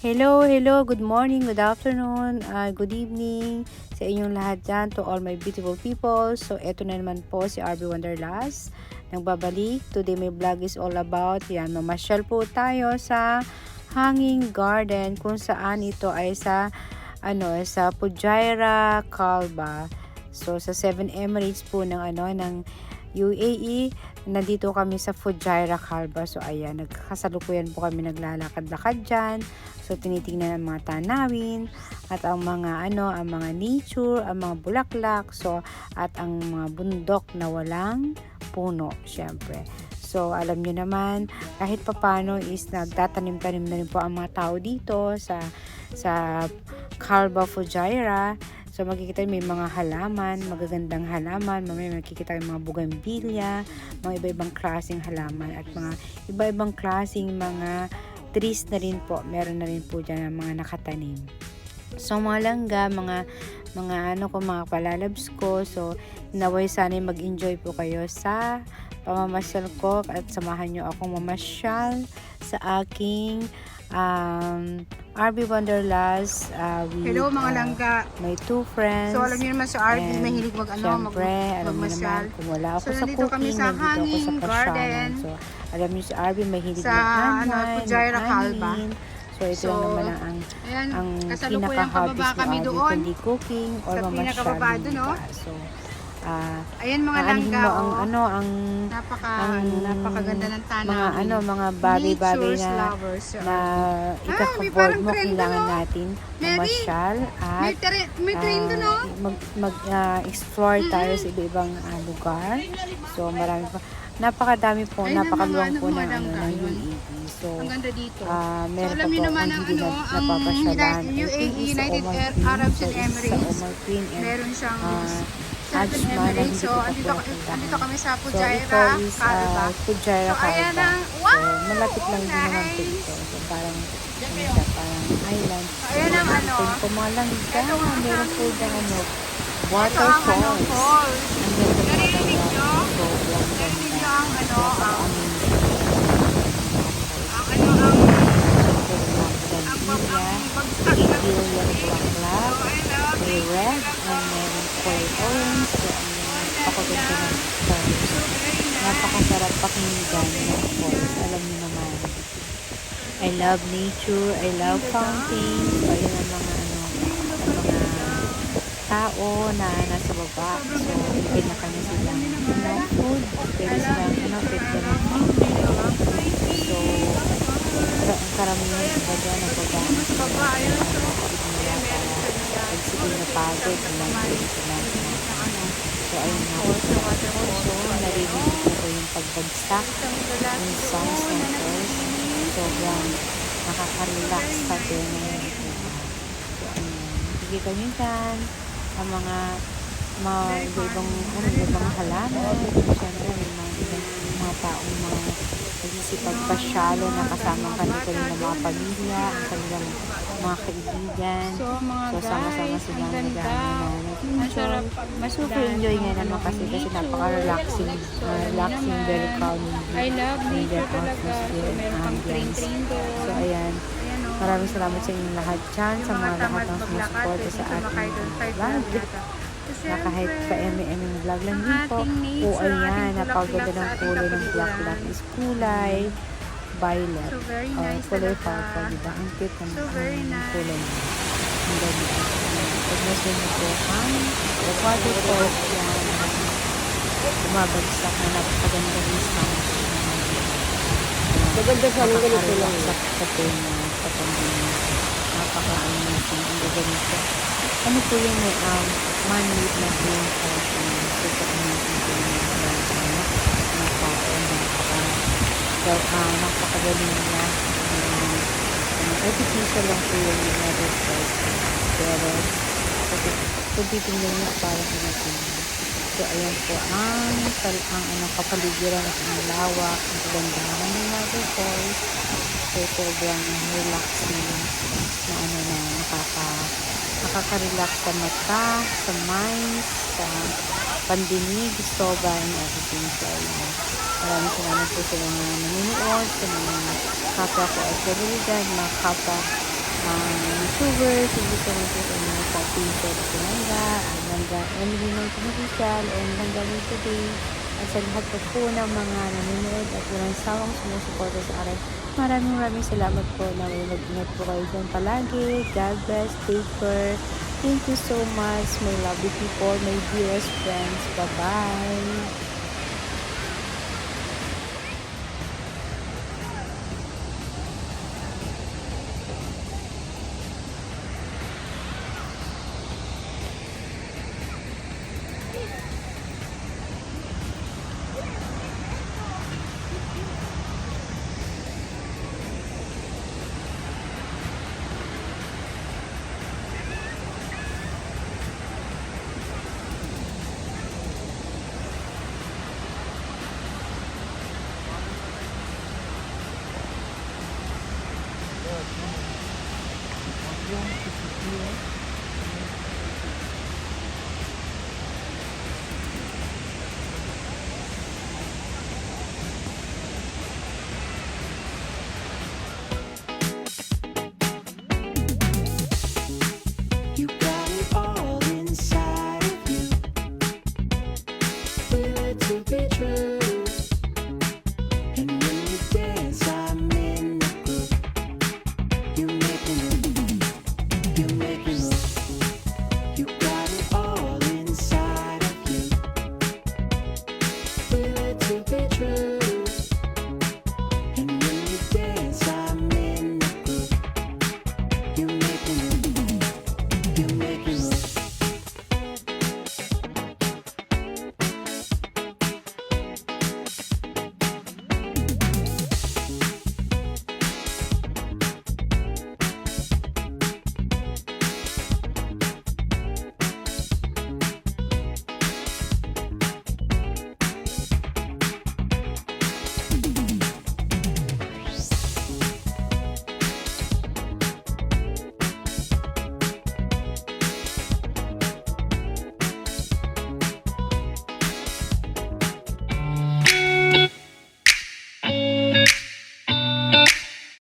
Hello, hello, good morning, good afternoon, good evening sa inyong lahat dyan, to all my beautiful people. So, eto na naman po si RB Wanderlust, nagbabalik. Today my vlog is all about, mamasyal po tayo sa Hanging Garden, kung saan ito ay sa Fujairah, Calba. So, sa 7 Emirates po ng UAE, nandito kami sa Fujairah, Calba. So, ayan, nagkakasalukuyan po kami naglalakad-lakad dyan. So, tinitingnan ang mga tanawin at ang mga nature, ang mga bulaklak, so at ang mga bundok na walang puno, syempre. So, alam niyo naman, kahit papano is nagtatanim-tanim na rin po ang mga tao dito sa Calba Fujairah. So, makikita may mga halaman, magagandang halaman, mamaya makikita yung mga bougainvillea, mga iba-ibang klaseng halaman at mga iba-ibang klaseng mga trees na rin po. Meron na rin po dyan ang mga nakatanim. So, mga langga, mga palalabs ko. So, naway sana mag-enjoy po kayo sa pamamasyal ko at samahan nyo akong mamasyal sa aking RB Wanderlust with Hello mga langga. my two friends. So alam niyo naman sa RB mahilig magmasyal. Kung wala ako So, sa nandito cooking, kami sa nandito ako sa Hanging pasyalan. Garden. So alam niyo si RB mahilig Sa, Fujairah, Calba. So ito lang naman ang kasalukuyang pinaka-hobbies pababa ni kami RB, doon. kundi cooking or Sa mamasyal. pinakababa doon, no? So Ayan mga aanhin langga. mo ang napakaganda ng tanawin. mga bagay-bagay Nature's na lovers. ikaka-board mo, kailangan natin mamasyal at May train doon, no? explore tayo sa iba-ibang lugar. So marami pa, napakadami po, Ayun ang napakaluwang po mga ng langga, yun. UAE. So Ang ganda dito. meron alam pa niyo po naman ang ang hindi na napapasyalan. UAE, United Omar Arab Queen. So, and isa sa Emirates. Omar Queen and Meron siyang Hajj 7 man na Emirates. hindi So, ko pa andito kami sa So, ito Fujairah, is Calba. Fujairah, So, ayan Calba. ang, So, malapit lang din naman po nice. ito. So, parang parang island. Ayan ang Ito po mga langga. Ito ang Meron po dyan ito waterfalls. ang falls. Ang ganda mga Narinig langga. nyo? Sobrang Narinig ganda. nyo ang bagsak na Brilliant bulaklak. So, ayan May red and meron kulay orange. So, ang napakaganda ng falls. Napakasarap pakinggan ng falls. Alam niyo naman. I love nature. I love fountains. So, ayun ang mga tao na nasa baba. So, bigyan na kanya silang food. Pwede silang pwede na So, ang karamihan iba dyan ang babae. Pagsigil na pagod, pwede sila. So, ayun nga po. So, narinig ko yung pagbagsak ng songs ng falls. Sobrang nakaka-relax sa tenong ito. So, ayun. Nakikita nyo dyan ang mga ibang halaman. Siyempre, may mga taong nagsisipagpasyalo na kasama ang kanilang mga pamilya, ang kanilang mga kaibigan. So, mga sama-sama guys, silang ang ganda. nag-enjoy. Super enjoy nga naman kasi napaka-relaxing, very calming. I love nature talaga. So, atmosphere and meron pang ambience. train doon. So, ayan. Ayan, oh. Maraming salamat sa inyong lahat dyan, sa mga lahat ng sumusuporta sa ating vlog. Na kahit pa eme-emeng vlog lang din po. O ayan, napaganda ng kulay ng bulaklak is kulay violet. So, very nice Kulay talaga. purple, diba? Ang cute ng So, very nice. kulay niya. Ang ganda. Pagnasin niyo po ang waterfalls yan. Bumabagsak na napakaganda ng sound. Maganda sa mga ganito lang. Sa tenga, sa pandemya. Napaka-amazing. Ang ganito. Ano po yun man-made na po yung fashion. Super amazing po yung napakagaling niya. Artificial lang po yung waterfalls. Pero, kung titingnan niyo, parang Pilipinas. So, ayan po ang kapaligiran at ang lawak, ang kagandahan ng waterfalls. So, sobrang relaxing na nakaka-relax sa mata, sa mind, sa pandinig, soba, and everything. So, ayan. Maraming salamat po sa mga nanonood, sa mga kapwa ko at mga kapwa YouTubers. Thank you so much po sa inyo sa Princess Pinanga, hanggang Emily Martin Official, and hanggang today. At sa lahat po ng mga nanonood at walang sawang sumusuporta sa akin. Maraming salamat po na mag-ingat po kayo dyan palagi. God bless. Take care. Thank you so much, my lovely people, my dearest friends. Bye-bye.